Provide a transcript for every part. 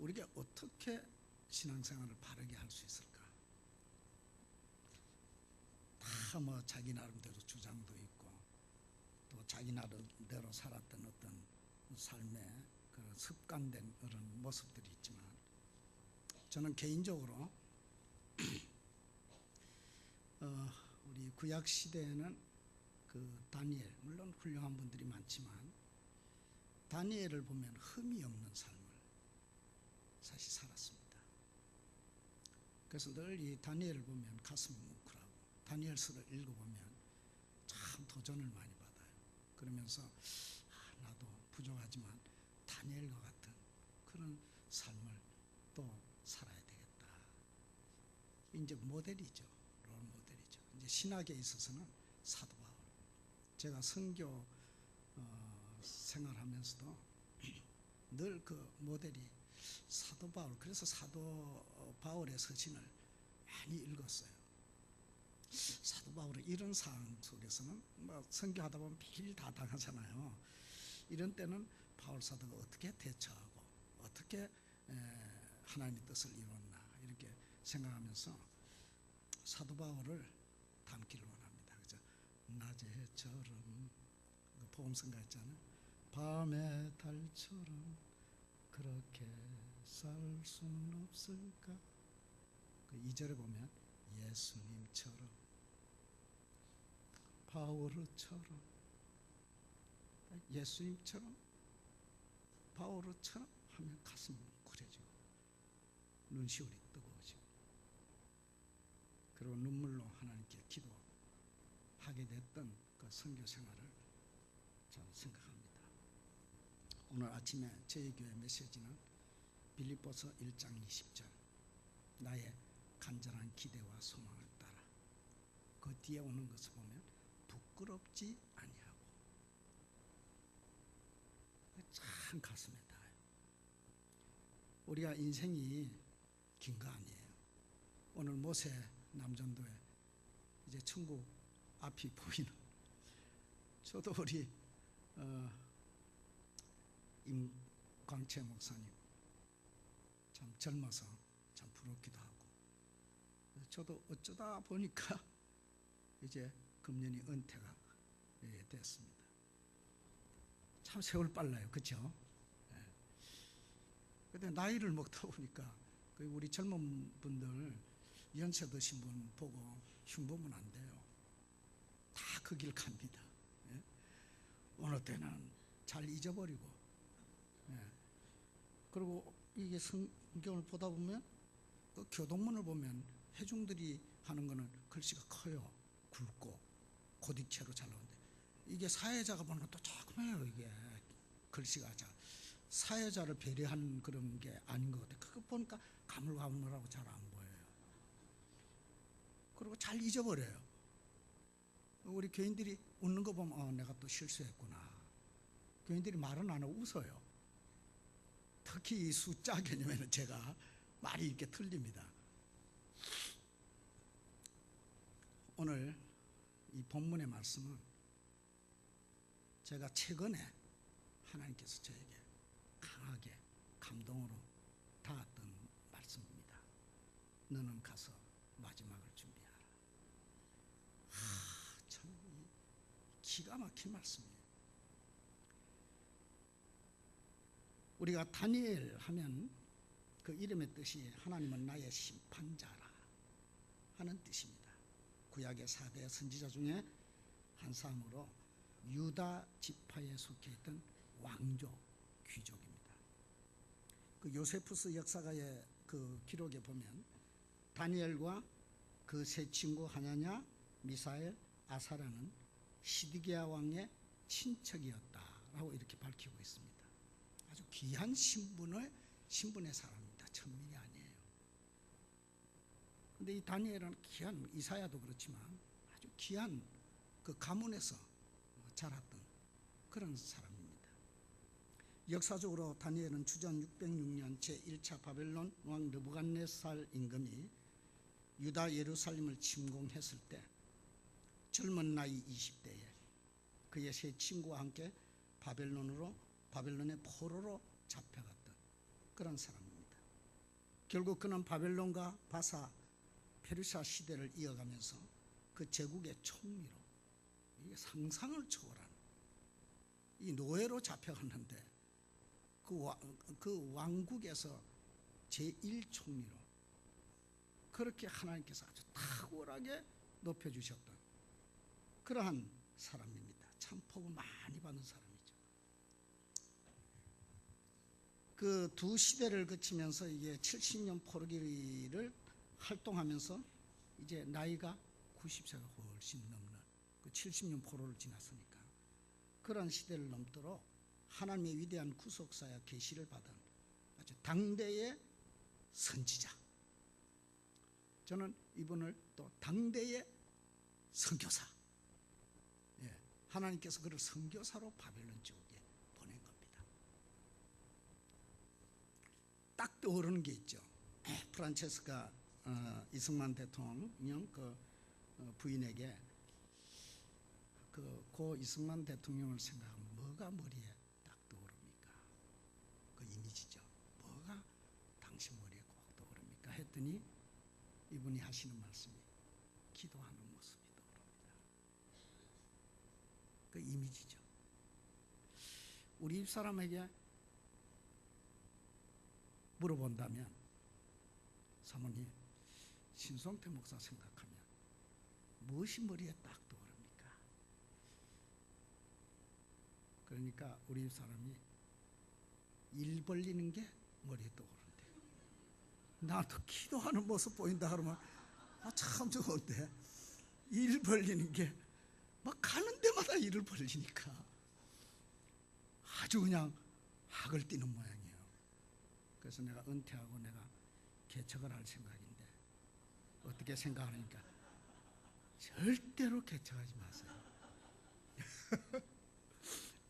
우리가 어떻게 신앙생활을 바르게 할 수 있을까? 다 뭐 자기 나름대로 주장도 있고 또 자기 나름대로 살았던 어떤 삶의 그런 습관된 그런 모습들이 있지만, 저는 개인적으로 우리 구약 시대에는 그 다니엘, 물론 훌륭한 분들이 많지만 다니엘을 보면 흠이 없는 삶을 사실 살았습니다. 그래서 늘 이 다니엘을 보면 가슴이 뭉클하고, 다니엘서를 읽어보면 참 도전을 많이 받아요. 그러면서 나도 부족하지만 다니엘과 같은 그런 삶을 또 살아야 되겠다. 이제 모델이죠. 롤 모델이죠. 이제 신학에 있어서는 사도 바울. 제가 선교 생활하면서도 늘 그 모델이 사도 바울. 그래서 사도 바울의 서신을 많이 읽었어요. 사도 바울은 이런 상황 속에서는 뭐 선교하다 보면 매일 다 당하잖아요. 이런 때는 바울 사도가 어떻게 대처하고 어떻게 하나님의 뜻을 이뤘나 이렇게 생각하면서 사도 바울을 닮기를 원합니다. 그죠? 낮의 해처럼, 복음성가 있잖아요. 밤의 달처럼 그렇게 살 수는 없을까? 그 2절에 보면 예수님처럼, 바오르처럼, 예수님처럼, 바오르처럼 하면 가슴이 뭉클해지고 눈시울이 뜨거워지고, 그리고 눈물로 하나님께 기도하게 됐던 그 선교 생활을 저는 생각합니다. 오늘 아침에 저희 교회 메시지는 빌립보서 1장 20절, 나의 간절한 기대와 소망을 따라. 그 뒤에 오는 것을 보면 부끄럽지 아니하고, 참 가슴에 닿아요. 우리가 인생이 긴 거 아니에요. 오늘 모세 남전도에 이제 천국 앞이 보이는, 저도 우리 임광채 목사님 참 젊어서 참 부럽기도 하고, 저도 어쩌다 보니까 이제 금년이 은퇴가 됐습니다. 참 세월 빨라요. 그렇죠? 근데 나이를 먹다 보니까 우리 젊은 분들 연세 드신 분 보고 흉보면 안 돼요. 다 그 길 갑니다. 어느 때는 잘 잊어버리고, 그리고 이게 성경을 보다 보면 그 교동문을 보면 회중들이 하는 거는 글씨가 커요. 굵고 고딕체로 잘 나오는데, 이게 사회자가 보는 것도 조그매요. 이게 글씨가 사회자를 배려한 그런 게 아닌 것 같아요. 그거 보니까 가물가물하고 잘 안 보여요. 그리고 잘 잊어버려요. 우리 교인들이 웃는 거 보면 내가 또 실수했구나. 교인들이 말은 안 하고 웃어요. 특히 이 숫자 개념에는 제가 말이 이렇게 틀립니다. 오늘 이 본문의 말씀은 제가 최근에 하나님께서 저에게 강하게 감동으로 닿았던 말씀입니다. 너는 가서 마지막을 준비하라. 참 기가 막힌 말씀이에요. 우리가 다니엘 하면 그 이름의 뜻이 하나님은 나의 심판자라 하는 뜻입니다. 구약의 4대 선지자 중에 한 사람으로 유다 지파에 속해 있던 왕족 귀족입니다. 그 요세푸스 역사가의 그 기록에 보면 다니엘과 그 세 친구 하냐냐, 미사엘, 아사랴는 시드기야 왕의 친척이었다라고 이렇게 밝히고 있습니다. 아주 귀한 신분의 사람입니다. 천민이 아니에요. 근데 이 다니엘은 귀한, 이사야도 그렇지만 아주 귀한 그 가문에서 자랐던 그런 사람입니다. 역사적으로 다니엘은 주전 606년 제1차 바벨론 왕 느부갓네살 임금이 유다 예루살렘을 침공했을 때 젊은 나이 20대에 그의 세 친구와 함께 바벨론의 포로로 잡혀갔던 그런 사람입니다. 결국 그는 바벨론과 바사, 페르시아 시대를 이어가면서 그 제국의 총리로, 이게 상상을 초월하는 이 노예로 잡혀갔는데 그 왕국에서 제1총리로 그렇게 하나님께서 아주 탁월하게 높여주셨던 그러한 사람입니다. 참 복을 많이 받는 사람이죠. 그 두 시대를 거치면서 이게 70년 포로기를 활동하면서 이제 나이가 90세가 훨씬 넘는 그 70년 포로를 지났으니까 그런 시대를 넘도록 하나님의 위대한 구속사야 계시를 받은 아주 당대의 선지자. 저는 이분을 또 당대의 선교사, 하나님께서 그를 선교사로 바벨론 지옥에 보낸 겁니다. 딱 떠오르는 게 있죠. 프란체스카 이승만 대통령 그 부인에게 고 이승만 대통령을 생각하면 뭐가 머리에 딱 떠오릅니까? 그 이미지죠. 뭐가 당신 머리에 꼭 떠오릅니까? 했더니 이분이 하시는 말씀이 기도하는 모습이 떠오릅니다. 그 이미지죠. 우리 집사람에게 물어본다면 사모님, 신성태 목사 생각하면 무엇이 머리에 딱 떠오릅니까? 그러니까 우리 집사람이 일 벌리는 게 머리에 떠오른대요. 나도 기도하는 모습 보인다 그러면 참 좋은데 일 벌리는 게 막 가는 데마다 일을 벌리니까 아주 그냥 학을 띠는 모양이에요. 그래서 내가 은퇴하고 내가 개척을 할 생각인데 어떻게 생각하니까 절대로 개척하지 마세요.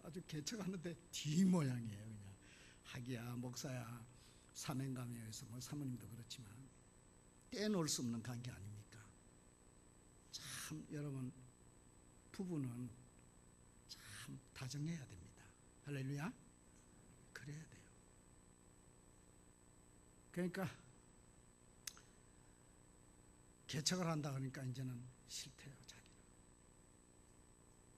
아주 개척하는데 뒤 모양이에요. 그냥 학이야 목사야 사명감에 의해서 뭐 사모님도 그렇지만 떼놓을 수 없는 관계 아닙니까? 참 여러분 부부는 참 다정해야 됩니다. 할렐루야. 그래야 돼요. 그러니까 개척을 한다 그러니까 이제는 싫대요. 자기는.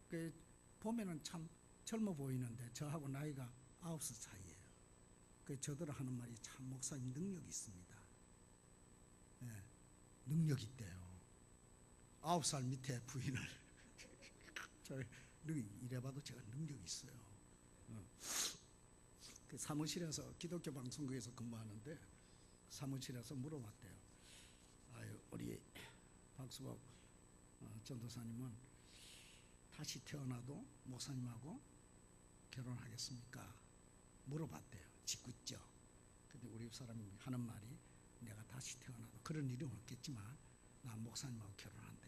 그 보면은 참 젊어 보이는데 저하고 나이가 9살 차이예요. 그 저들 하는 말이 참 목사님 능력이 있습니다. 네, 능력이 있대요. 9살 밑에 부인을 저 이래봐도 제가 능력이 있어요. 그 사무실에서 기독교 방송국에서 근무하는데 사무실에서 물어봤대요. 아유, 우리 박수복 전도사님은 다시 태어나도 목사님하고 결혼하겠습니까? 물어봤대요. 짓궂죠. 근데 우리 사람이 하는 말이 내가 다시 태어나도 그런 일은 없겠지만 난 목사님하고 결혼한대요.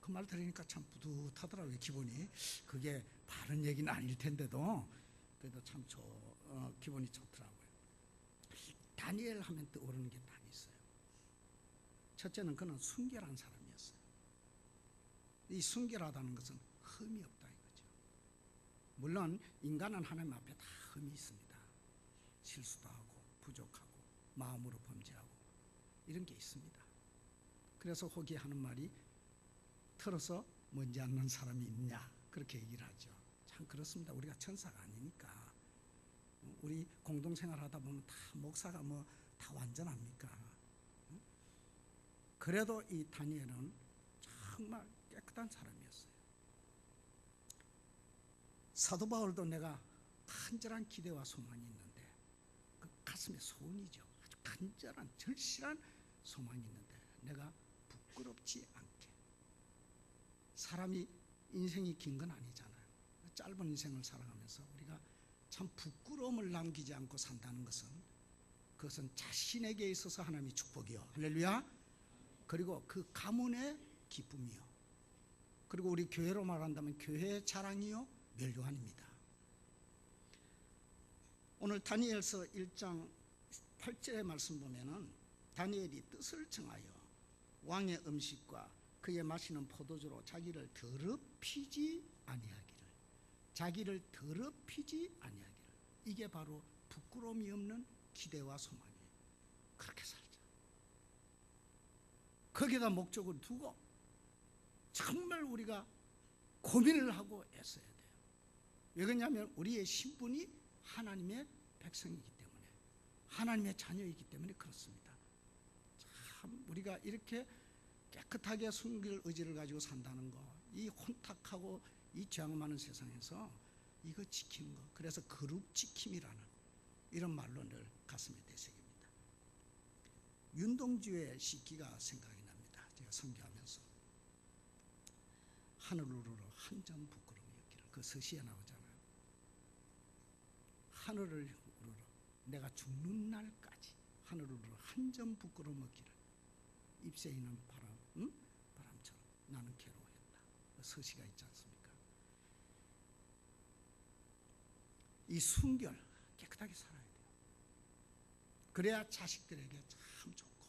그 말 들으니까 참 뿌듯하더라고요. 기분이. 그게 바른 얘기는 아닐 텐데도 그래도 참 기분이 좋더라고요. 다니엘 하면 떠오르는 게 딱 있어요. 첫째는 그는 순결한 사람이었어요. 이 순결하다는 것은 흠이 없다 이거죠. 물론 인간은 하나님 앞에 다 흠이 있습니다. 실수도 하고 부족하고 마음으로 범죄하고 이런 게 있습니다. 그래서 혹이 하는 말이 털어서 먼지 않는 사람이 있냐 그렇게 얘기를 하죠. 참 그렇습니다. 우리가 천사가 아니니까. 우리 공동생활 하다 보면 다 목사가 뭐 다 완전합니까? 그래도 이 다니엘은 정말 깨끗한 사람이었어요. 사도 바울도 내가 간절한 기대와 소망이 있는데 그 가슴에 소원이죠. 아주 간절한 절실한 소망이 있는데 내가 부끄럽지 않게. 사람이 인생이 긴 건 아니잖아요. 짧은 인생을 살아가면서 우리가 참 부끄러움을 남기지 않고 산다는 것은 그것은 자신에게 있어서 하나님의 축복이요. 할렐루야. 그리고 그 가문의 기쁨이요. 그리고 우리 교회로 말한다면 교회의 자랑이요. 멸류관입니다. 오늘 다니엘서 1장 8절의 말씀 보면은 다니엘이 뜻을 정하여 왕의 음식과 그의 마시는 포도주로 자기를 더럽히지 아니하기를. 자기를 더럽히지 아니하기를. 이게 바로 부끄러움이 없는 기대와 소망이에요. 그렇게 살자. 거기에다 목적을 두고 정말 우리가 고민을 하고 애써야 돼요. 왜 그러냐면 우리의 신분이 하나님의 백성이기 때문에, 하나님의 자녀이기 때문에 그렇습니다. 참 우리가 이렇게 깨끗하게 순결 의지를 가지고 산다는 거, 이 혼탁하고 이 죄악 많은 세상에서 이거 지키는 거, 그래서 거룩 지킴이라는 이런 말로 늘 가슴에 대새깁니다. 윤동주의 시기가 생각이 납니다. 제가 선교하면서 하늘을 우러러 한 점 부끄러움이 없기를, 그 서시에 나오잖아요. 하늘을 우러러 내가 죽는 날까지 하늘을 우러러 한 점 부끄러움 없기를, 잎새 있는 바람처럼 나는 괴로워했다. 그 서시가 있지 않습니까? 이 순결 깨끗하게 살아야 돼요. 그래야 자식들에게 참 좋고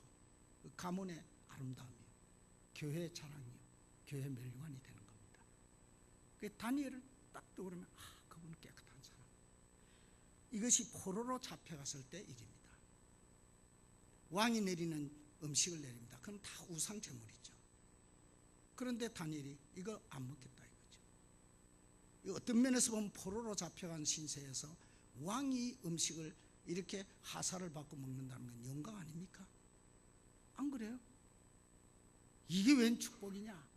그 가문의 아름다움이요, 교회의 자랑이요, 교회의 멸류관이 되는 겁니다. 그 다니엘을 딱 떠오르면 그분은 깨끗한 사람. 이것이 포로로 잡혀갔을 때 일입니다. 왕이 내리는 음식을 내립니다. 그건 다 우상 제물이죠. 그런데 다니엘이 이거 안 먹겠다 이거죠. 어떤 면에서 보면 포로로 잡혀간 신세에서 왕이 음식을 이렇게 하사를 받고 먹는다는 건 영광 아닙니까? 안 그래요? 이게 웬 축복이냐,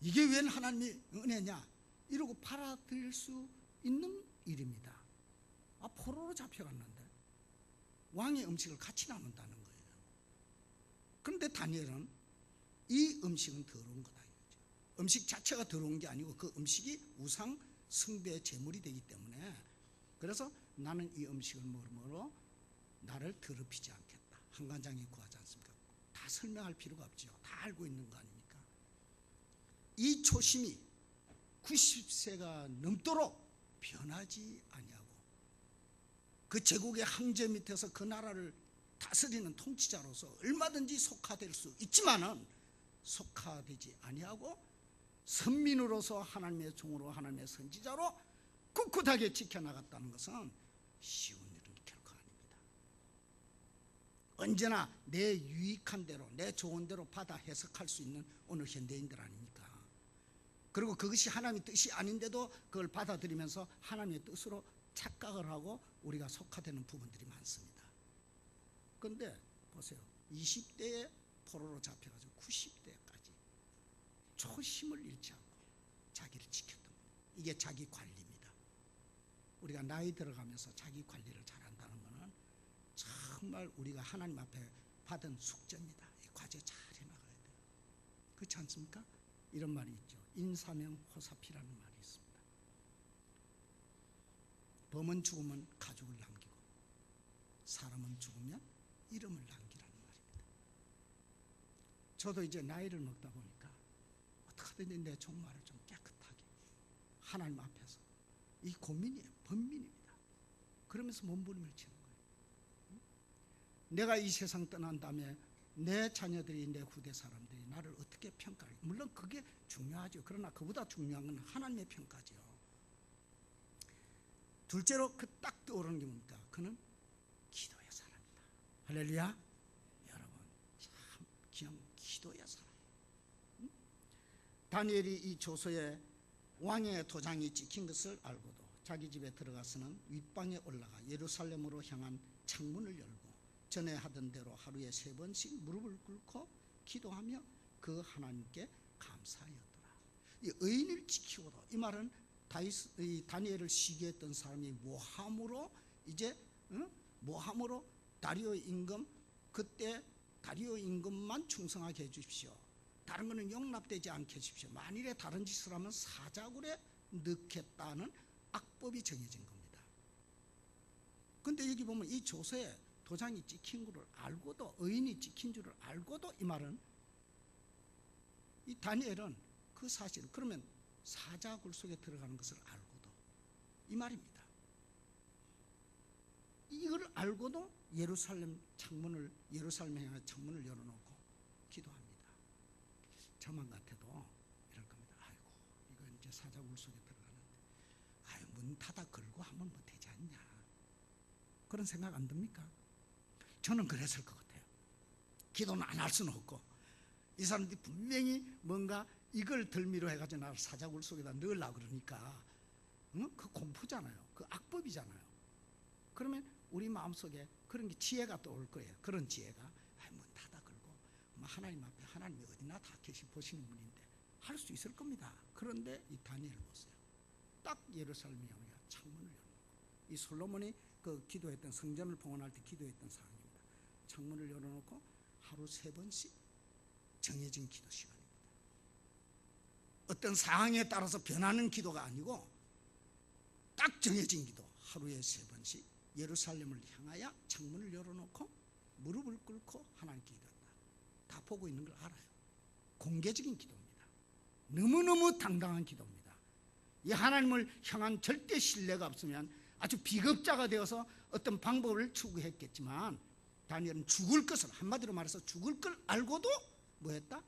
이게 웬 하나님의 은혜냐, 이러고 받아들일 수 있는 일입니다. 포로로 잡혀갔는데 왕의 음식을 같이 나눈다는 거예요. 그런데 다니엘은 이 음식은 더러운 거다 이거죠. 음식 자체가 더러운 게 아니고 그 음식이 우상 숭배의 제물이 되기 때문에, 그래서 나는 이 음식을 먹으므로 나를 더럽히지 않겠다. 한간장에 구하지 않습니까? 다 설명할 필요가 없죠. 다 알고 있는 거 아닙니까? 이 초심이 90세가 넘도록 변하지 아니하고 그 제국의 황제 밑에서 그 나라를 다스리는 통치자로서 얼마든지 속화될 수 있지만은 속화되지 아니하고 선민으로서 하나님의 종으로 하나님의 선지자로 꿋꿋하게 지켜나갔다는 것은 쉬운 일은 결코 아닙니다. 언제나 내 유익한 대로, 내 좋은 대로 받아 해석할 수 있는 오늘 현대인들 아닙니까? 그리고 그것이 하나님의 뜻이 아닌데도 그걸 받아들이면서 하나님의 뜻으로 착각을 하고 우리가 속화되는 부분들이 많습니다. 그런데 보세요. 20대에 포로로 잡혀가지고 90대까지 초심을 잃지 않고 자기를 지켰던 거예요. 이게 자기 관리입니다. 우리가 나이 들어가면서 자기 관리를 잘한다는 것은 정말 우리가 하나님 앞에 받은 숙제입니다. 이 과제 잘 해나가야 돼요. 그렇지 않습니까? 이런 말이 있죠. 인사명 호사피라는 말이 있습니다. 범은 죽으면 가족을 남기고 사람은 죽으면 이름을 남기라는 말입니다. 저도 이제 나이를 먹다 보니까 어떻게든지 내 종말을 좀 깨끗하게 하나님 앞에서, 이 고민이에요. 번민입니다. 그러면서 몸부림을 치는 거예요. 내가 이 세상 떠난 다음에 내 자녀들이, 내 후대 사람들이 나를 어떻게 평가할까? 물론 그게 중요하죠. 그러나 그보다 중요한 건 하나님의 평가죠. 둘째로 그 딱 떠오르는 게 뭡니까? 그는 기도의 사람이다. 할렐루야. 여러분 참 귀한 기도의 사람. 다니엘이 이 조서에 왕의 도장이 찍힌 것을 알고도 자기 집에 들어가서는 윗방에 올라가 예루살렘으로 향한 창문을 열고 전에 하던 대로 하루에 3번씩 무릎을 꿇고 기도하며 그 하나님께 감사하였더라. 이 의인을 지키고도, 이 말은 다니엘을 시기했던 사람이 모함으로 모함으로 다리오 임금, 그때 다리오 임금만 충성하게 해주십시오. 다른 것은 용납되지 않게 해주십시오. 만일에 다른 짓을 하면 사자굴에 넣겠다는 악법이 정해진 겁니다. 그런데 여기 보면 이 조서에 도장이 찍힌 것을 알고도, 의인이 찍힌 줄을 알고도, 이 말은 이 다니엘은 그 사실을, 그러면 사자굴 속에 들어가는 것을 알고도, 이 말입니다. 이걸 알고도 예루살렘에 향한 창문을 열어놓고 기도합니다. 저만 같아도 이럴 겁니다. 아이고, 이거 이제 사자굴 속에 들어가는데, 문 닫아 걸고 하면 뭐 되지 않냐, 그런 생각 안 듭니까? 저는 그랬을 것 같아요. 기도는 안 할 수는 없고, 이 사람들이 분명히 뭔가 이걸 덜미로 해가지고 나를 사자굴 속에다 넣으려고 그러니까 그 공포잖아요. 그 악법이잖아요. 그러면 우리 마음속에 그런 게 지혜가 또 올 거예요. 그런 지혜가 문 닫아 걸고 하나님 앞에, 하나님이 어디나 다 계시 보시는 분인데 할 수 있을 겁니다. 그런데 이 다니엘 보세요. 딱 예루살렘 향하여 창문을 열어놓고, 이 솔로몬이 그 기도했던, 성전을 봉헌할 때 기도했던 상황입니다. 창문을 열어놓고 하루 3번씩 정해진 기도 시간입니다. 어떤 상황에 따라서 변하는 기도가 아니고 딱 정해진 기도, 하루에 3번씩 예루살렘을 향하여 창문을 열어놓고 무릎을 꿇고 하나님께 기도한다. 다 보고 있는 걸 알아요. 공개적인 기도입니다. 너무너무 당당한 기도입니다. 이 하나님을 향한 절대 신뢰가 없으면 아주 비겁자가 되어서 어떤 방법을 추구했겠지만, 다니엘은 죽을 것을, 한마디로 말해서 죽을 걸 알고도 뭐 했다?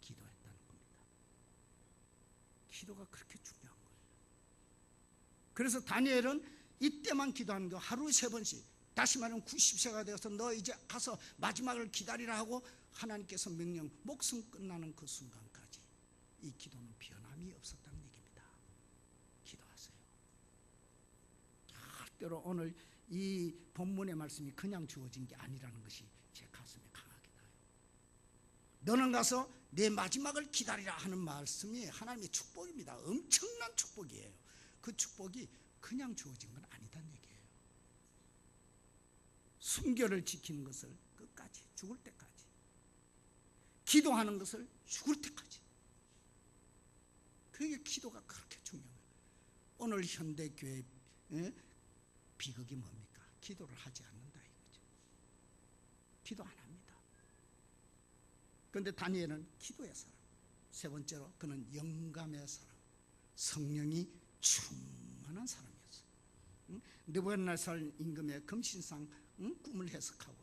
기도했다는 겁니다. 기도가 그렇게 중요한 거예요. 그래서 다니엘은 이때만 기도하는 거, 하루에 3번씩, 다시 말하면 90세가 되어서 너 이제 가서 마지막을 기다리라 하고 하나님께서 명령, 목숨 끝나는 그 순간까지 이 기도는 변함이 없었다는 얘기입니다. 기도하세요. 절대로 오늘 이 본문의 말씀이 그냥 주어진 게 아니라는 것이 제 가슴에 강하게 닿아요. 너는 가서 내 마지막을 기다리라 하는 말씀이 하나님의 축복입니다. 엄청난 축복이에요. 그 축복이 그냥 주어진 건 아니다는 얘기예요. 순결을 지키는 것을 끝까지, 죽을 때까지, 기도하는 것을 죽을 때까지, 그게 기도가 그렇게 중요해요. 오늘 현대교회 비극이 뭡니까? 기도를 하지 않는다 이거죠. 기도 안 합니다. 그런데 다니엘은 기도의 사람, 3번째로 그는 영감의 사람, 성령이 충만한 사람이었어요. 느부갓네살 임금의 금신상 꿈을 해석하고,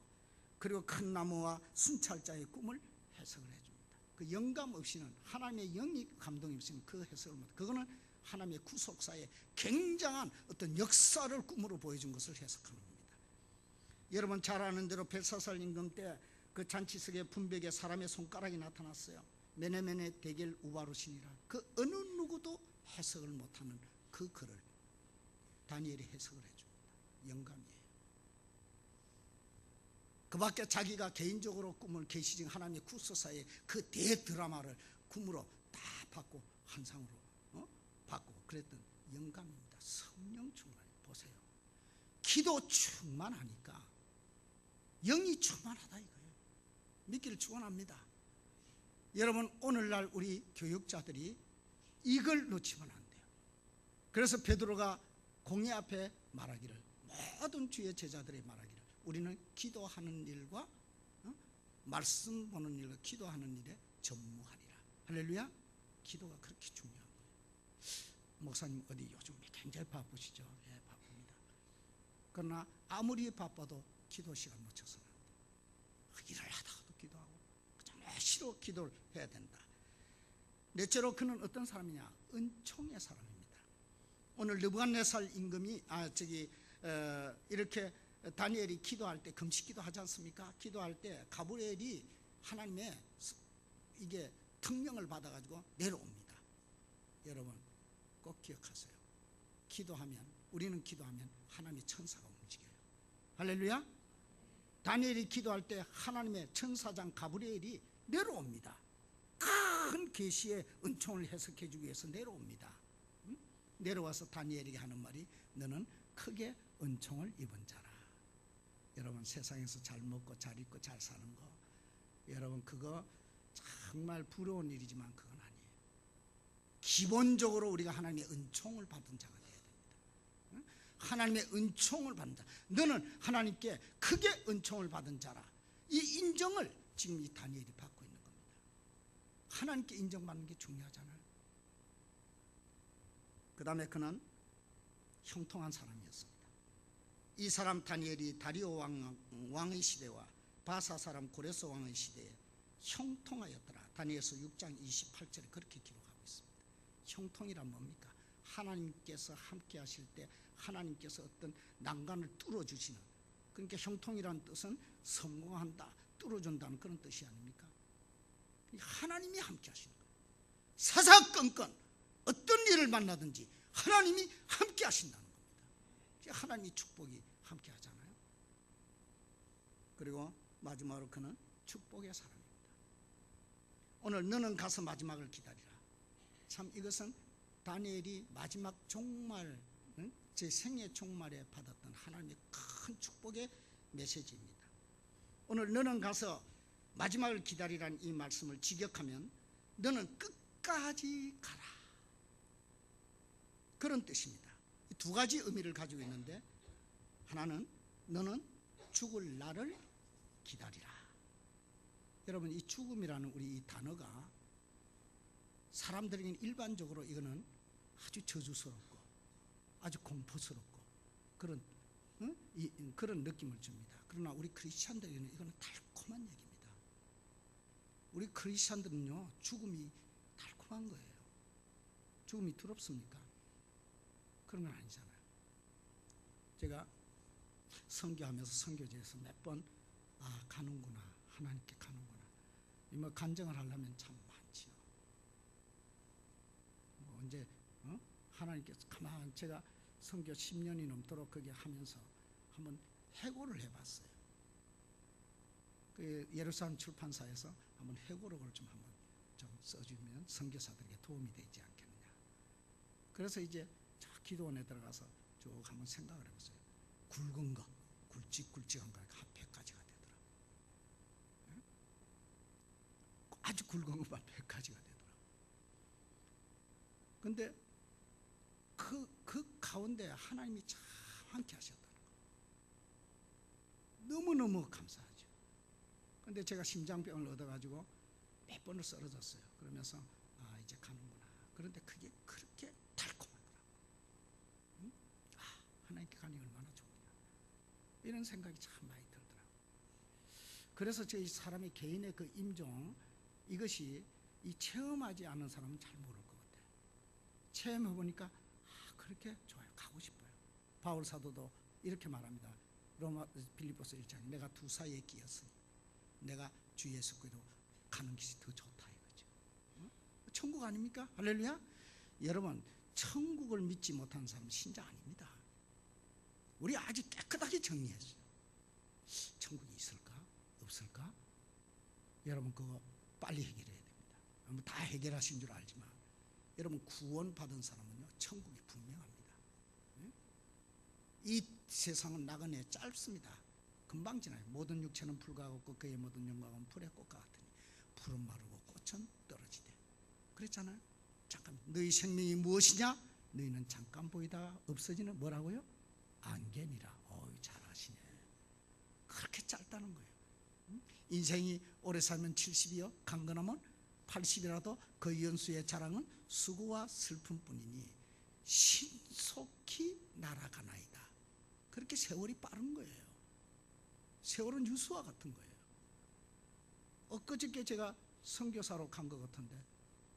그리고 큰 나무와 순찰자의 꿈을 해석을 해줍니다. 그 영감 없이는, 하나님의 영이 감동이 없이는 그 해석을 못해요. 그거는 하나님의 구속사에 굉장한 어떤 역사를 꿈으로 보여준 것을 해석하는 겁니다. 여러분 잘 아는 대로 벨사살 임금 때 그 잔치석의 분벽에 사람의 손가락이 나타났어요. 메네메네 데겔 우바루신이라, 그 어느 누구도 해석을 못하는 그 글을 다니엘이 해석을 해줍니다. 영감이에요. 그 밖에 자기가 개인적으로 꿈을 계시진 하나님의 구속사의 그 대드라마를 꿈으로 다 받고 환상으로 받고 그랬던 영감입니다. 성령 충만. 보세요. 기도 충만하니까 영이 충만하다 이거예요. 믿기를 축원합니다. 여러분 오늘날 우리 교육자들이 이걸 놓치면 안 돼요. 그래서 베드로가 공회 앞에 말하기를, 모든 주의 제자들이 말하기를, 우리는 기도하는 일과 말씀 보는 일과 기도하는 일에 전무하리라. 할렐루야. 기도가 그렇게 중요한 거예요. 목사님 어디 요즘 굉장히 바쁘시죠? 예, 바쁩니다. 그러나 아무리 바빠도 기도 시간 놓쳐서는 안 돼요. 일을 하다가도 기도하고 정말 싫어 기도를 해야 된다. 넷째로 그는 어떤 사람이냐? 은총의 사람입니다. 오늘 느부갓네살 임금이 이렇게 다니엘이 기도할 때 금식기도 하지 않습니까? 기도할 때 가브리엘이 하나님의 이게 특명을 받아가지고 내려옵니다. 여러분 꼭 기억하세요. 기도하면, 우리는 기도하면 하나님의 천사가 움직여요. 할렐루야. 다니엘이 기도할 때 하나님의 천사장 가브리엘이 내려옵니다. 큰 계시의 은총을 해석해 주기 위해서 내려옵니다. 내려와서 다니엘에게 하는 말이, 너는 크게 은총을 입은 자라. 여러분 세상에서 잘 먹고 잘 입고 잘 사는 거, 여러분 그거 정말 부러운 일이지만 그건 아니에요. 기본적으로 우리가 하나님의 은총을 받은 자가 되어야 됩니다. 하나님의 은총을 받는 자, 너는 하나님께 크게 은총을 받은 자라. 이 인정을 지금 이 다니엘이 받고 있는 겁니다. 하나님께 인정받는 게 중요하잖아요. 그 다음에 그는 형통한 사람이었습니다. 이 사람 다니엘이 다리오 왕의 시대와 바사 사람 고레스 왕의 시대에 형통하였더라. 다니엘서 6장 28절에 그렇게 기록하고 있습니다. 형통이란 뭡니까? 하나님께서 함께 하실 때 하나님께서 어떤 난간을 뚫어주시는, 그러니까 형통이란 뜻은 성공한다, 뚫어준다는 그런 뜻이 아닙니까? 하나님이 함께 하시는 거예요. 사사건건 어떤 일을 만나든지 하나님이 함께 하신다는 겁니다. 하나님의 축복이 함께 하잖아요. 그리고 마지막으로 그는 축복의 사람입니다. 오늘 너는 가서 마지막을 기다리라. 참 이것은 다니엘이 마지막 종말, 제 생애 종말에 받았던 하나님의 큰 축복의 메시지입니다. 오늘 너는 가서 마지막을 기다리라는 이 말씀을 직역하면 너는 끝까지 가라, 그런 뜻입니다. 두 가지 의미를 가지고 있는데, 하나는 너는 죽을 날을 기다리라. 여러분, 이 죽음이라는 우리 이 단어가 사람들에게는 일반적으로 이거는 아주 저주스럽고 아주 공포스럽고 그런 그런 느낌을 줍니다. 그러나 우리 크리스찬들에게는 이거는 달콤한 얘기입니다. 우리 크리스찬들은요, 죽음이 달콤한 거예요. 죽음이 두렵습니까? 그런 건 아니잖아요. 제가 선교하면서 선교지에서 몇 번 가는구나, 하나님께 가는구나, 뭐 간증을 하려면 참 많지요. 뭐 언제 하나님께서 가만, 제가 선교 10년이 넘도록 거기 하면서 한번 해고를 해봤어요. 그 예루살렘 출판사에서 한번 해고록을 좀 한번 좀 써주면 선교사들에게 도움이 되지 않겠느냐. 그래서 이제 저 기도원에 들어가서 쭉 한번 생각을 해봤어요. 굵은 거, 굵직굵직한 거 한 100가지가 되더라고요. 아주 굵은 것만 100가지가 되더라고요. 근데 그 가운데 하나님이 참 함께 하셨다는 거, 너무너무 감사하죠. 근데 제가 심장병을 얻어가지고 몇 번을 쓰러졌어요. 그러면서 이제 가는구나. 그런데 그게 그렇게 달콤하더라고요. 하나님께 가니 얼마나 좋으냐, 이런 생각이 참 많이 들더라고요. 그래서 저희 사람이 개인의 그 임종, 이것이 이 체험하지 않은 사람은 잘 모를 것 같아요. 체험해보니까 그렇게 좋아요, 가고 싶어요. 바울 사도도 이렇게 말합니다. 빌립보서 1장, 내가 두 사이에 끼었으니 내가 주 예수 그리스도 가는 것이 더 좋다, 이거죠. 천국 아닙니까? 할렐루야. 여러분, 천국을 믿지 못하는 사람은 신자 아닙니다. 우리 아주 깨끗하게 정리했어요. 천국이 있을까 없을까? 여러분, 그거 빨리 해결해야 됩니다. 다 해결하신 줄 알지만 여러분, 구원 받은 사람은요, 천국이 분명합니다. 이 세상은 나그네 짧습니다. 금방 지나요. 모든 육체는 풀과 같고 그의 모든 영광은 풀의 꽃과 같으니 풀은 마르고 꽃은 떨어지되. 그랬잖아요. 잠깐, 너희 생명이 무엇이냐? 너희는 잠깐 보이다가 없어지는 뭐라고요? 안개니라. 잘하시네. 그렇게 짧다는 거예요. 인생이 오래 살면 70이요, 강건하면 80이라도 그 연수의 자랑은 수고와 슬픔뿐이니 신속히 날아가나이다. 그렇게 세월이 빠른 거예요. 세월은 유수와 같은 거예요. 엊그저께 제가 선교사로 간 것 같은데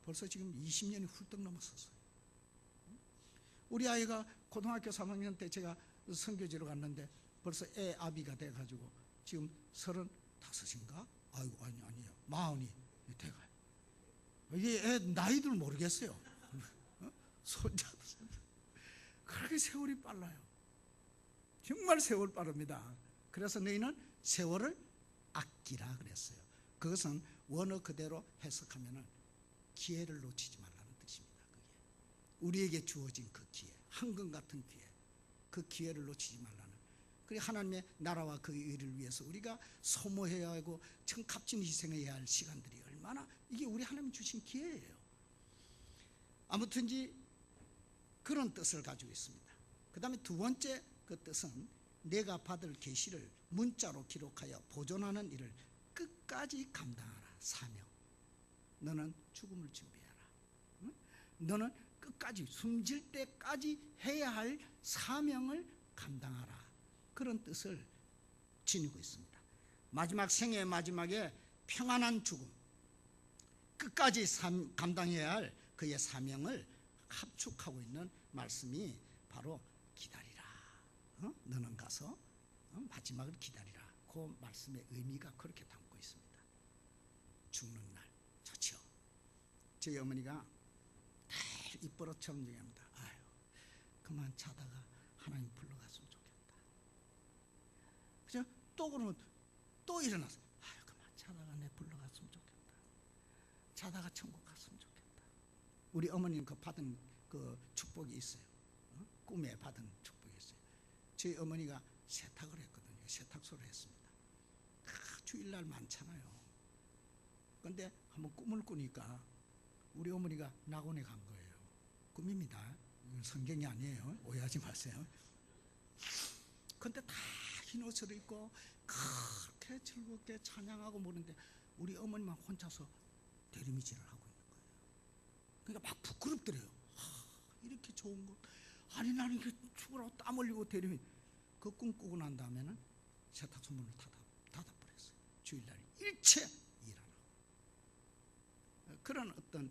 벌써 지금 20년이 훌쩍 넘었었어요. 우리 아이가 고등학교 3학년 때 제가 선교지로 갔는데 벌써 애 아비가 돼가지고 지금 35인가? 아이고, 아니에요, 40이 돼가요. 이게 애 나이들 모르겠어요. 손자도. 그렇게 세월이 빨라요. 정말 세월 빠릅니다. 그래서 너희는 세월을 아끼라 그랬어요. 그것은 원어 그대로 해석하면 기회를 놓치지 말라는 뜻입니다. 그게 우리에게 주어진 그 기회, 황금 같은 기회, 그 기회를 놓치지 말라는. 그리고 하나님의 나라와 그 의를 위해서 우리가 소모해야 하고 참 값진 희생해야 할 시간들이 얼마나, 이게 우리 하나님 주신 기회예요. 아무튼지 그런 뜻을 가지고 있습니다. 그 다음에 두 번째 그 뜻은 내가 받을 계시를 문자로 기록하여 보존하는 일을 끝까지 감당하라. 사명. 너는 죽음을 준비해라. 너는 끝까지, 숨질 때까지 해야 할 사명을 감당하라. 그런 뜻을 지니고 있습니다. 마지막 생애의 마지막에 평안한 죽음, 끝까지 감당해야 할 그의 사명을 합축하고 있는 말씀이 바로 기다리라. 너는 가서 마지막을 기다리라. 그 말씀의 의미가 그렇게 담고 있습니다. 죽는 날 좋죠. 저희 어머니가 늘 입버릇처럼 얘기합니다. 아유, 그만 자다가 하나님 불러갔으면 좋겠다. 그죠? 또 그러면 또 일어나서 아유, 그만 자다가 내 불러갔으면 좋겠다. 자다가 천국 갔으면 좋겠다. 우리 어머니는 그 받은 그 축복이 있어요. 꿈에 받은 축복이 있어요. 저희 어머니가 세탁을 했거든요. 세탁소를 했습니다. 주일날 많잖아요. 그런데 한번 꿈을 꾸니까 우리 어머니가 낙원에 간 거예요. 꿈입니다. 이건 성경이 아니에요. 오해하지 마세요. 그런데 다 흰 옷을 입고 그렇게 즐겁게 찬양하고 모르는데 우리 어머니만 혼자서 대리미질을 하고 있는 거예요. 그러니까 막 부끄럽더래요. 이렇게 좋은 것, 아니 나는 이렇게 죽으라고 땀 흘리고 대리미. 그 꿈 꾸고 난 다음에는 세탁소 문을 닫아버렸어요. 주일날 일체 일 안 하고. 그런 어떤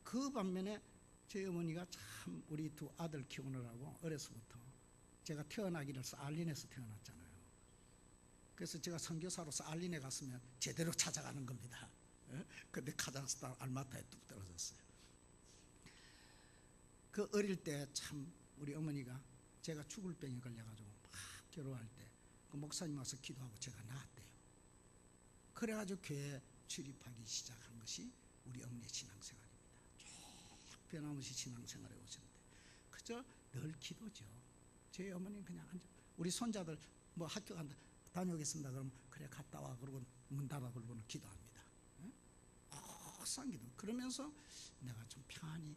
그 반면에 저희 어머니가 참 우리 두 아들 키우느라고 어려서부터 제가 태어나기를 사알린에서 태어났잖아요. 그래서 제가 선교사로서 알린에 갔으면 제대로 찾아가는 겁니다. 근데 카자흐스탄 알마타에 뚝 떨어졌어요. 그 어릴 때 참 우리 어머니가 제가 죽을 병에 걸려가지고 막 괴로워할 때 그 목사님 와서 기도하고 제가 나았대요. 그래가지고 교회에 출입하기 시작한 것이 우리 어머니의 신앙생활입니다. 쭉 변함없이 신앙생활에 오셨는데 그저 늘 기도죠. 저희 어머니는 그냥 앉아, 우리 손자들 뭐 학교 간다 다녀오겠습니다 그러면 그래 갔다 와 그러고 문 닫아 그러고는 기도합니다. 항상 기도. 그러면서 내가 좀 평안히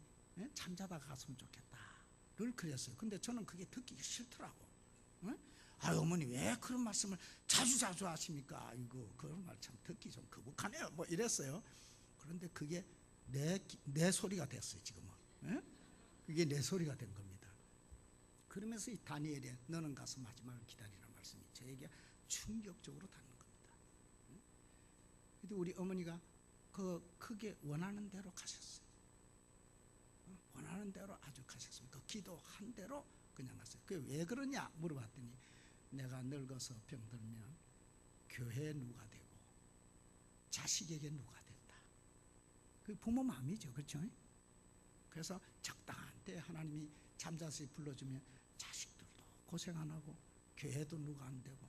잠자다 갔으면 좋겠다 늘 그랬어요. 근데 저는 그게 듣기 싫더라고. 아 어머니 왜 그런 말씀을 자주 하십니까? 아이고 그런 말 참 듣기 좀 거북하네요. 뭐 이랬어요. 그런데 그게 내 소리가 됐어요. 지금은. 그게 내 소리가 된 겁니다. 그러면서 이 다니엘의 너는 가서 마지막을 기다리라는 말씀이 저에게 충격적으로 닿는 겁니다. 근데 우리 어머니가 그 크게 원하는 대로 가셨어요. 원하는 대로 아주 가셨습니다. 그 기도한 대로 그냥 갔어요. 그게 왜 그러냐 물어봤더니 내가 늙어서 병들면 교회에 누가 되고 자식에게 누가 된다. 그 부모 마음이죠. 그렇죠? 그래서 적당한 때 하나님이 잠자시 불러주면 자식들도 고생 안 하고 교회도 누가 안 되고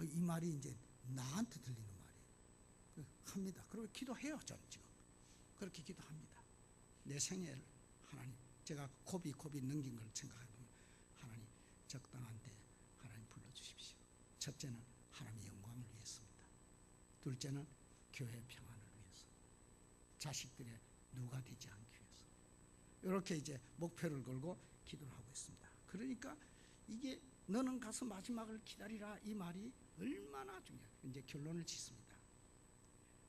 이 말이 이제 나한테 들리는 말이에요. 합니다. 그리고 기도해요. 저는 지금 그렇게 기도합니다. 내 생애를 하나님 제가 고비 넘긴 걸 생각해보면 하나님 적당한 때 하나님 불러주십시오. 첫째는 하나님의 영광을 위해서입니다. 둘째는 교회 평안을 위해서, 자식들의 누가 되지 않기 위해서 이렇게 이제 목표를 걸고 기도를 하고 있습니다. 그러니까 이게 너는 가서 마지막을 기다리라 이 말이 얼마나 중요해요. 이제 결론을 짓습니다.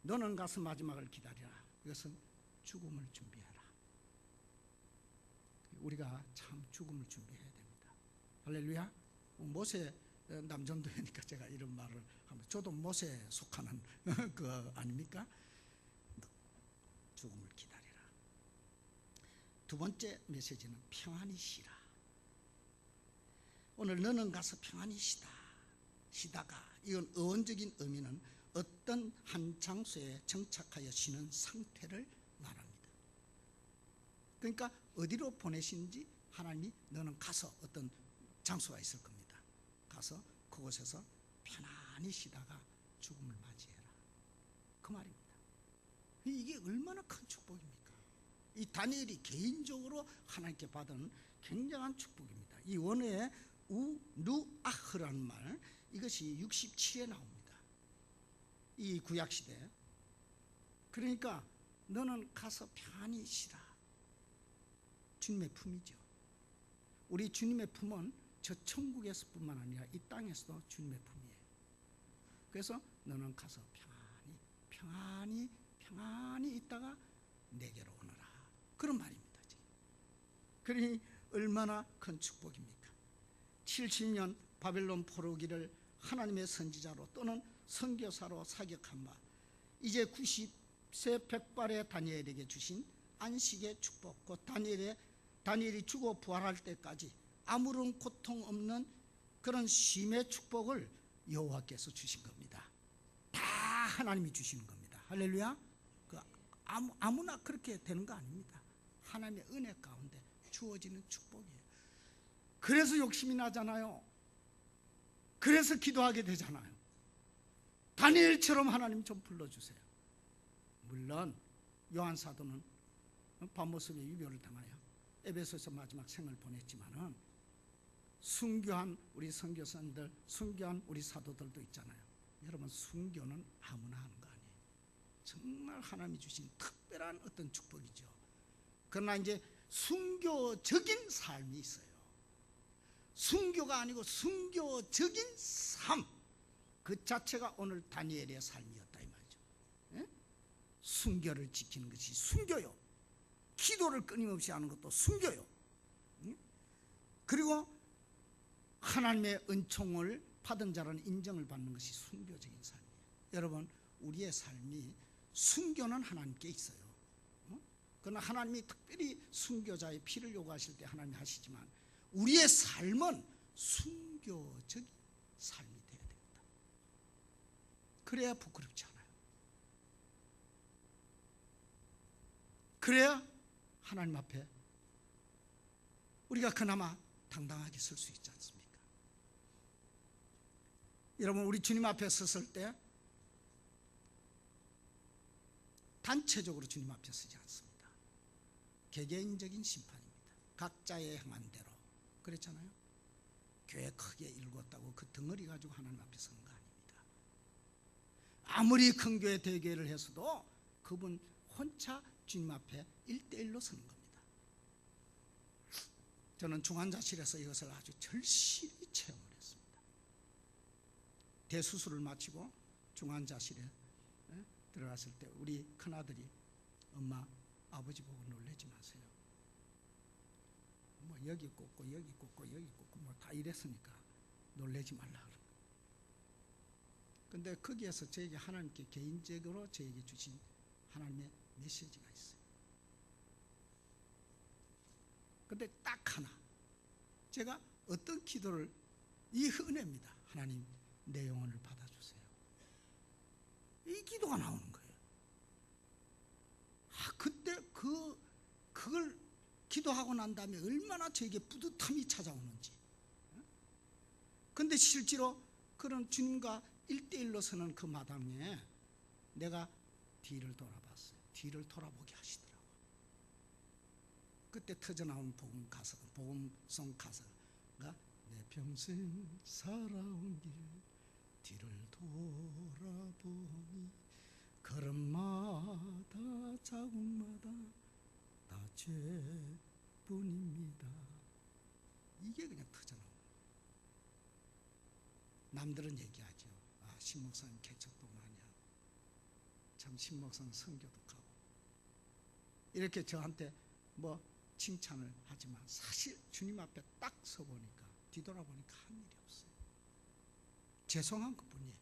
너는 가서 마지막을 기다리라. 이것은 죽음을 준비해라. 우리가 참 죽음을 준비해야 됩니다. 할렐루야. 모세 남전도회니까 제가 이런 말을 하면 저도 모세에 속하는 그 아닙니까? 죽음을 기다리라. 두 번째 메시지는 평안히 쉬라. 오늘 너는 가서 평안히 쉬다가 이건 어원적인 의미는 어떤 한 장소에 정착하여 쉬는 상태를 말합니다. 그러니까 어디로 보내신지 하나님이 너는 가서 어떤 장소가 있을 겁니다. 가서 그곳에서 편안히 쉬다가 죽음을 맞이해라. 그 말입니다. 이게 얼마나 큰 축복입니까? 이 다니엘이 개인적으로 하나님께 받은 굉장한 축복입니다. 이 원어에 우누아흐라는 말 이것이 67에 나옵니다. 이 구약시대. 그러니까 너는 가서 편히 쉬라. 주님의 품이죠. 우리 주님의 품은 저 천국에서뿐만 아니라 이 땅에서도 주님의 품이에요. 그래서 너는 가서 평안히 있다가 내게로 오너라. 그런 말입니다. 그러니 얼마나 큰 축복입니까? 70년 바벨론 포로기를 하나님의 선지자로 또는 선교사로 사격한 바 이제 90세 백발의 다니엘에게 주신 안식의 축복, 곧 다니엘이 죽어 부활할 때까지 아무런 고통 없는 그런 쉼의 축복을 여호와께서 주신 겁니다. 다 하나님이 주시는 겁니다. 할렐루야. 그 아무나 그렇게 되는 거 아닙니다. 하나님의 은혜 가운데 주어지는 축복이에요. 그래서 욕심이 나잖아요. 그래서 기도하게 되잖아요. 다니엘처럼 하나님 좀 불러주세요. 물론 요한 사도는 밤모습의 유교를 당하여 에베소에서 마지막 생을 보냈지만은 순교한 우리 선교사님들, 순교한 우리 사도들도 있잖아요. 여러분, 순교는 아무나 하는 거 아니에요. 정말 하나님이 주신 특별한 어떤 축복이죠. 그러나 이제 순교적인 삶이 있어요. 순교가 아니고 순교적인 삶, 그 자체가 오늘 다니엘의 삶이었다 이 말이죠. 예? 순교를 지키는 것이 순교요. 기도를 끊임없이 하는 것도 순교요. 그리고 하나님의 은총을 받은 자라는 인정을 받는 것이 순교적인 삶이에요. 여러분, 우리의 삶이 순교는 하나님께 있어요. 그러나 하나님이 특별히 순교자의 피를 요구하실 때 하나님이 하시지만 우리의 삶은 순교적인 삶이 되어야 됩니다. 그래야 부끄럽지 않아요. 그래야 하나님 앞에 우리가 그나마 당당하게 설 수 있지 않습니까? 여러분, 우리 주님 앞에 섰을 때 단체적으로 주님 앞에 서지 않습니다. 개개인적인 심판입니다. 각자의 행한 대로. 그랬잖아요. 교회 크게 일궜다고 그 덩어리 가지고 하나님 앞에 서는 거 아닙니다. 아무리 큰 교회 대교회를 해서도 그분 혼자 주님 앞에 1대1로 서는 겁니다. 저는 중환자실에서 이것을 아주 절실히 체험을 했습니다. 대수술을 마치고 중환자실에 들어갔을 때 우리 큰아들이 엄마, 아버지 보고 놀라지 마세요. 뭐 여기 꽂고 여기 꽂고 여기 꽂고 뭐 다 이랬으니까 놀라지 말라 그런 거예요. 근데 거기에서 저에게 하나님께 개인적으로 저에게 주신 하나님의 메시지가 있어요. 근데 딱 하나, 제가 어떤 기도를, 이 은혜입니다. 하나님, 내 영혼을 받아주세요. 이 기도가 나오는 거예요. 그때 그걸 기도하고 난 다음에 얼마나 저에게 뿌듯함이 찾아오는지. 근데 실제로 그런 주님과 1대1로 서는 그 마당에 내가 뒤를 돌아봤어요. 뒤를 돌아보게 하시더라고요. 그때 터져나온 복음송 가사가 내 평생 살아온 길 뒤를 돌아보니 걸음마다 자국마다 다 죄뿐입니다. 이게 그냥 터져나온 거예요. 남들은 얘기하죠. 신목사님 개척도 많이 하고 참 신목사님 선교도 가고 이렇게 저한테 뭐 칭찬을 하지만 사실 주님 앞에 딱 서보니까 뒤돌아보니까 한 일이 없어요. 죄송한 것뿐이에요.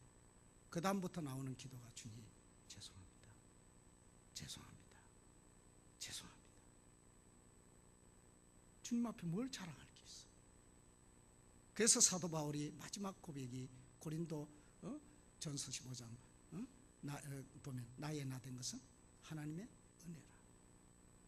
그 다음부터 나오는 기도가 주님 죄송합니다. 죄송합니다. 죄송합니다. 주님 앞에 뭘 자랑할 게 있어요. 그래서 사도 바울이 마지막 고백이 고린도 전서 15장 보면 나의 나 된 것은 하나님의 은혜라.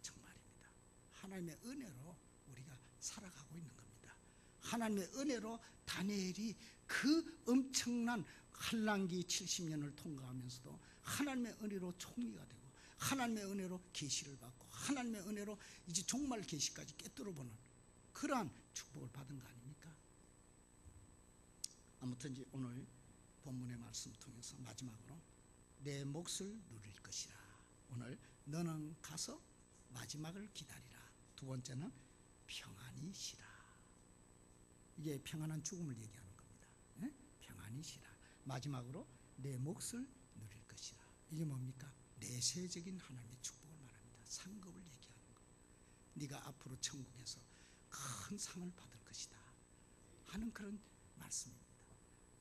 정말입니다. 하나님의 은혜로 우리가 살아가고 있는 겁니다. 하나님의 은혜로 다니엘이 그 엄청난 환난기 70년을 통과하면서도 하나님의 은혜로 총리가 되고 하나님의 은혜로 계시를 받고 하나님의 은혜로 이제 종말 계시까지 꿰뚫어보는 그러한 축복을 받은 거 아닙니까? 아무튼 이제 오늘 본문의 말씀 통해서 마지막으로 내 몫을 누릴 것이라. 오늘 너는 가서 마지막을 기다리라. 두 번째는 평안히 쉬라. 이게 평안한 죽음을 얘기하는 겁니다. 네? 평안히 쉬라. 마지막으로 내 몫을 누릴 것이라. 이게 뭡니까? 내세적인 하나님의 축복을 말합니다. 상급을 얘기하는 거. 네가 앞으로 천국에서 큰 상을 받을 것이다 하는 그런 말씀입니다.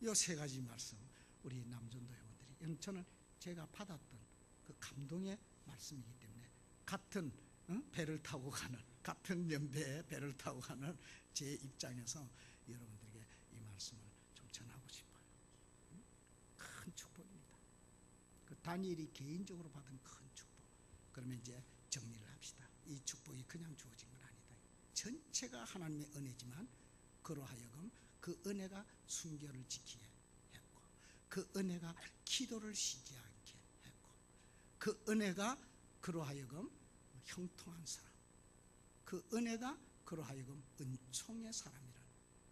이 세 가지 말씀 우리 남전도 회원들이, 저는 제가 받았던 그 감동의 말씀이기 때문에 같은 배를 타고 가는, 같은 연배의 배를 타고 가는 제 입장에서 여러분들에게 이 말씀을 좀 전하고 싶어요. 큰 축복입니다. 다니엘이 개인적으로 받은 큰 축복. 그러면 이제 정리를 합시다. 이 축복이 그냥 주어진 건 아니다. 전체가 하나님의 은혜지만 그로 하여금 그 은혜가 순결을 지키게 했고, 그 은혜가 기도를 쉬지 않게 했고, 그 은혜가 그로 하여금 형통한 사람, 그 은혜가 그로 하여금 은총의 사람이라는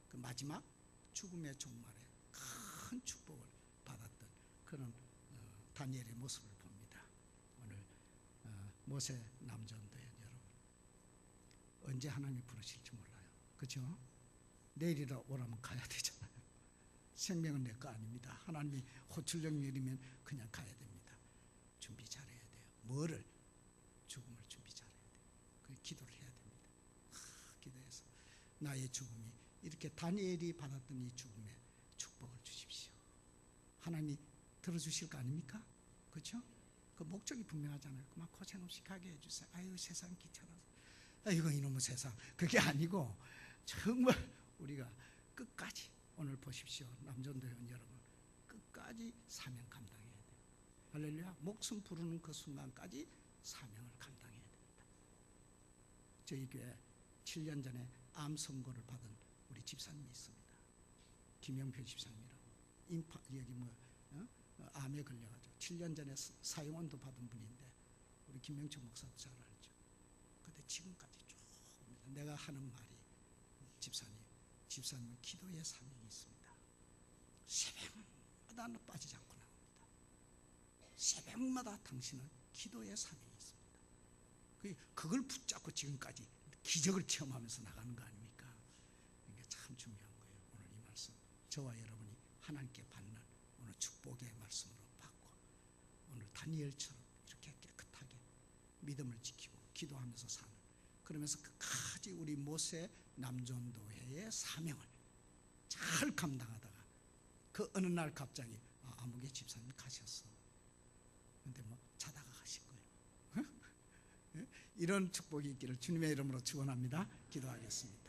그 마지막 죽음의 종말에 큰 축복을 받았던 그런 다니엘의 모습을 봅니다. 오늘 모세 남전도에 여러분 언제 하나님이 부르실지 몰라요. 그렇죠? 내일이라 오라면 가야 되잖아요. 생명은 내 거 아닙니다. 하나님이 호출령 내리면 그냥 가야 됩니다. 준비 잘해야 돼요. 뭐를? 죽음을 준비 잘해야 돼요. 그 기도를 해야 됩니다. 기도해서 나의 죽음이 이렇게 다니엘이 받았던 이 죽음에 축복을 주십시오. 하나님이 들어주실 거 아닙니까? 그렇죠? 그 목적이 분명하잖아요. 그만 고생 없이 가게 해주세요. 아유 세상 귀찮아서, 아이고 이놈의 세상. 그게 아니고 정말 우리가 끝까지, 오늘 보십시오. 남전도회원 여러분, 끝까지 사명 감당해야 돼요. 할렐루야. 목숨 부르는 그 순간까지 사명을 감당해야 됩니다. 저희 교회 7년 전에 암 선고를 받은 우리 집사님이 있습니다. 김영표 집사님이라고. 여기 암에 걸려가지고 7년 전에 사형원도 받은 분인데 우리 김명철 목사도 잘 알죠. 근데 지금까지 쭉 옵니다. 내가 하는 말이, 집사님은 기도의 사명이 있습니다. 새벽마다 빠지지 않고 나옵니다. 새벽마다 당신은 기도의 사명이 있습니다. 그걸 붙잡고 지금까지 기적을 체험하면서 나가는 거 아닙니까? 이게 참 중요한 거예요. 오늘 이 말씀, 저와 여러분이 하나님께 받는 오늘 축복의 말씀으로 받고, 오늘 다니엘처럼 이렇게 깨끗하게 믿음을 지키고 기도하면서 사는, 그러면서 끝까지 우리 모세 남전도회의 사명을 잘 감당하다가 그 어느 날 갑자기 아무개 집사님 가셨어. 근데 뭐 자다가 가신 거예요. 이런 축복이 있기를 주님의 이름으로 축원합니다. 기도하겠습니다.